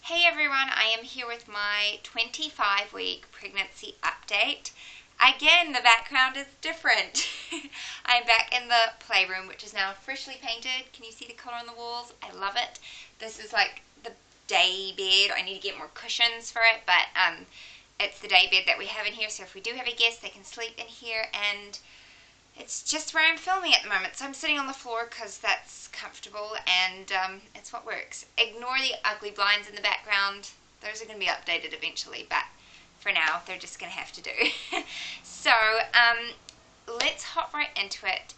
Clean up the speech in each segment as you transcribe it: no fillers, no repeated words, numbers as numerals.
Hey everyone, I am here with my 25-week pregnancy update. Again, the background is different. I'm back in the playroom, which is now freshly painted. Can you see the color on the walls? I love it. This is like the day bed. I need to get more cushions for it, but it's the day bed that we have in here, so if we do have a guest, they can sleep in here, and it's just where I'm filming at the moment. So I'm sitting on the floor because that's comfortable and it's what works. Ignore the ugly blinds in the background. Those are going to be updated eventually, but for now they're just going to have to do. So let's hop right into it.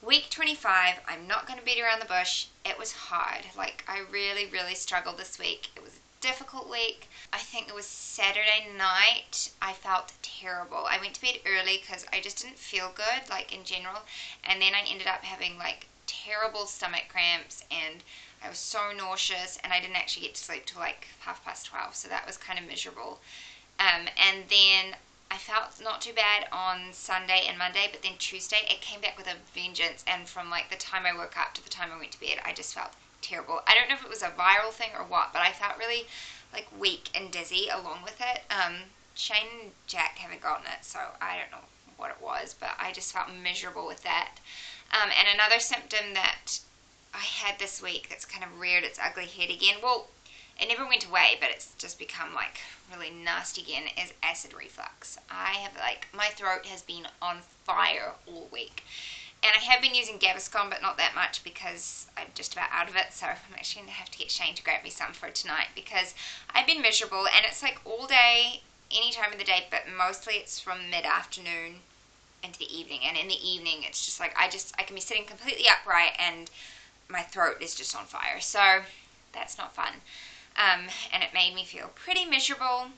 Week 25, I'm not going to beat around the bush. It was hard. Like, I really struggled this week. It was a difficult week. I think it was Saturday night. I felt terrible. I went to bed early because I just didn't feel good, like, in general. And then I ended up having, like, terrible stomach cramps, and I was so nauseous, and I didn't actually get to sleep till, like, 12:30. So that was kind of miserable. And then I felt not too bad on Sunday and Monday, but then Tuesday it came back with a vengeance, and from like the time I woke up to the time I went to bed, I just felt terrible. I don't know if it was a viral thing or what, but I felt really like weak and dizzy along with it. Shane and Jack haven't gotten it, so I don't know what it was, but I just felt miserable with that. And another symptom that I had this week that's kind of reared its ugly head again, well, it never went away, but it's just become like really nasty again, is acid reflux. I have like, my throat has been on fire all week. And I have been using Gaviscon, but not that much because I'm just about out of it. So I'm actually going to have to get Shane to grab me some for tonight because I've been miserable. And it's like all day, any time of the day, but mostly it's from mid-afternoon into the evening. And in the evening, it's just like I can be sitting completely upright and my throat is just on fire. So that's not fun. And it made me feel pretty miserable.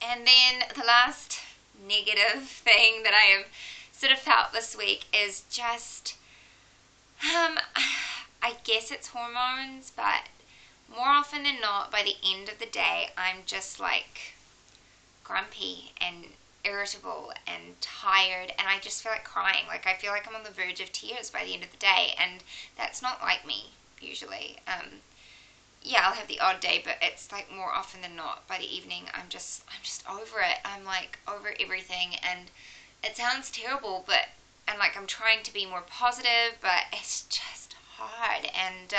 And then the last negative thing that I have sort of felt this week is just, I guess it's hormones, but more often than not, by the end of the day, I'm just like grumpy and irritable and tired, and I just feel like crying. Like, I feel like I'm on the verge of tears by the end of the day, and that's not like me usually. Yeah, I'll have the odd day, but it's like more often than not by the evening I'm just over it. I'm like over everything, and it sounds terrible, but and like I'm trying to be more positive, but it's just hard. And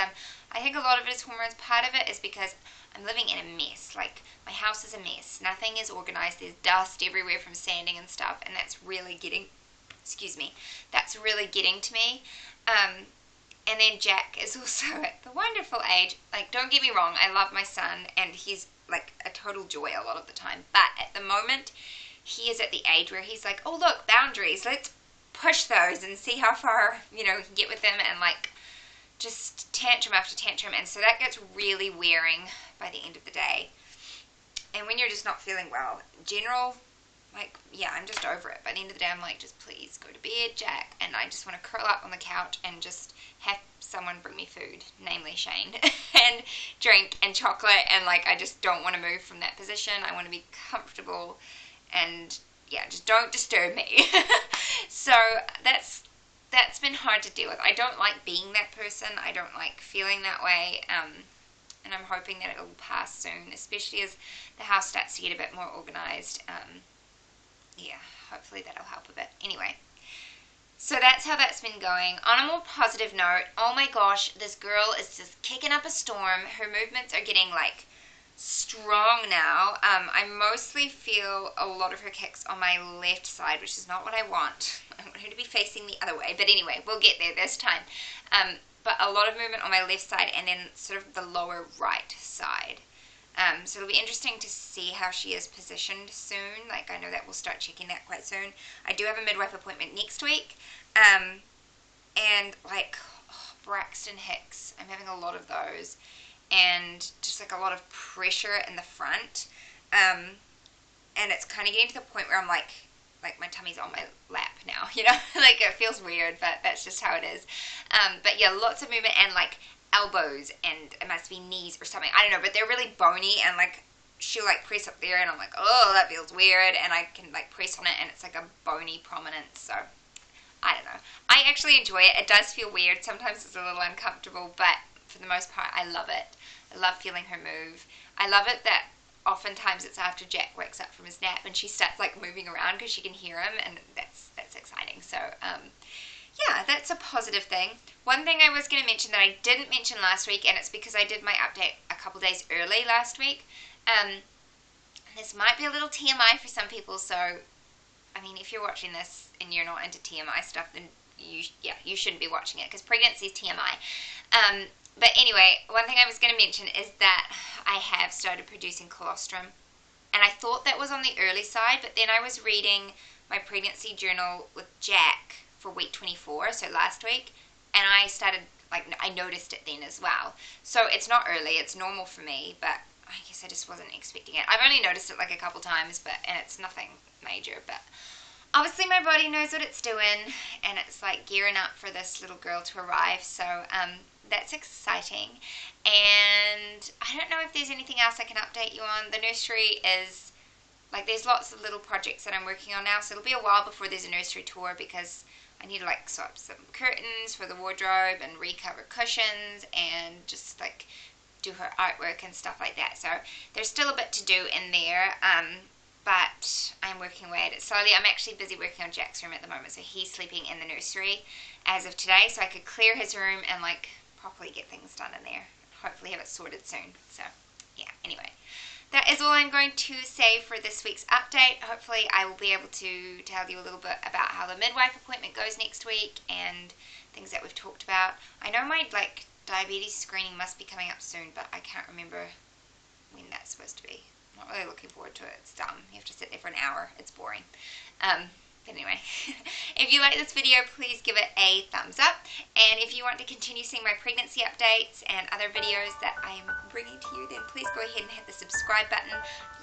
I think a lot of it is hormones. Part of it is because I'm living in a mess. Like, my house is a mess. Nothing is organized. There's dust everywhere from sanding and stuff, and that's really getting, excuse me, that's really getting to me. And then Jack is also at the wonderful age, like, don't get me wrong, I love my son, and he's, like, a total joy a lot of the time. But at the moment, he is at the age where he's like, oh, look, boundaries, let's push those and see how far, we can get with them, and, like, just tantrum after tantrum. And so that gets really wearing by the end of the day. And when you're just not feeling well, in general, like, yeah, I'm just over it. By the end of the day, I'm like, just please go to bed, Jack. And I just want to curl up on the couch and just have someone bring me food, namely Shane, and drink and chocolate. And, like, I just don't want to move from that position. I want to be comfortable and, yeah, just don't disturb me. So that's been hard to deal with. I don't like being that person. I don't like feeling that way. And I'm hoping that it'll pass soon, especially as the house starts to get a bit more organized. Yeah, hopefully that'll help a bit. Anyway, so that's how that's been going. On a more positive note, oh my gosh, this girl is just kicking up a storm. Her movements are getting, like, strong now. I mostly feel a lot of her kicks on my left side, which is not what I want. I want her to be facing the other way. But anyway, we'll get there this time. But a lot of movement on my left side, and then sort of the lower right side. So it'll be interesting to see how she is positioned soon. Like, I know that we'll start checking that quite soon. I do have a midwife appointment next week. And, like, Braxton Hicks, I'm having a lot of those. And just, like, a lot of pressure in the front. And it's kind of getting to the point where I'm, like my tummy's on my lap now, Like, it feels weird, but that's just how it is. But, yeah, lots of movement and, like, elbows, and it must be knees or something. I don't know, but they're really bony, and, like, she'll, like, press up there, and I'm like, oh, that feels weird, and I can, like, press on it, and it's, like, a bony prominence, so I don't know. I actually enjoy it. It does feel weird. Sometimes it's a little uncomfortable, but for the most part, I love it. I I love feeling her move. I love it that oftentimes it's after Jack wakes up from his nap and she starts like moving around because she can hear him, and that's exciting. So yeah, that's a positive thing. One thing I was going to mention that I didn't mention last week, and it's because I did my update a couple days early last week. This might be a little TMI for some people, so I mean, if you're watching this and you're not into TMI stuff, then you shouldn't be watching it because pregnancy is TMI. But anyway, one thing I was going to mention is that I have started producing colostrum, and I thought that was on the early side, but then I was reading my pregnancy journal with Jack for week 24, so last week, and I noticed it then as well. So it's not early, it's normal for me, but I guess I just wasn't expecting it. I've only noticed it like a couple times, and it's nothing major, but obviously my body knows what it's doing, and it's like gearing up for this little girl to arrive, so that's exciting. And I don't know if there's anything else I can update you on. The nursery is, like, there's lots of little projects that I'm working on now, so it'll be a while before there's a nursery tour because I need to like swap some curtains for the wardrobe and recover cushions and just like do her artwork and stuff like that. So there's still a bit to do in there, but I'm working away at it slowly. I'm actually busy working on Jack's room at the moment, so he's sleeping in the nursery as of today, so I could clear his room and like properly get things done in there. Hopefully have it sorted soon. So yeah, anyway, that is all I'm going to say for this week's update. Hopefully I will be able to tell you a little bit about how the midwife appointment goes next week and things that we've talked about. I know my like diabetes screening must be coming up soon, but I can't remember when that's supposed to be. I'm not really looking forward to it. It's dumb. You have to sit there for an hour. It's boring. But anyway, if you like this video, please give it a thumbs up. And if you want to continue seeing my pregnancy updates and other videos that I am bringing to you, then please go ahead and hit the subscribe button.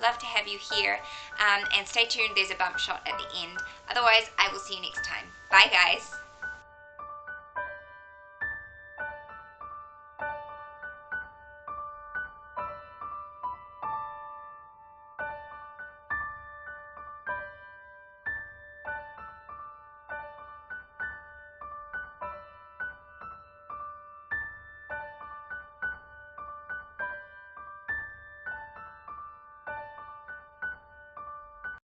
Love to have you here. And stay tuned. There's a bump shot at the end. Otherwise, I will see you next time. Bye, guys.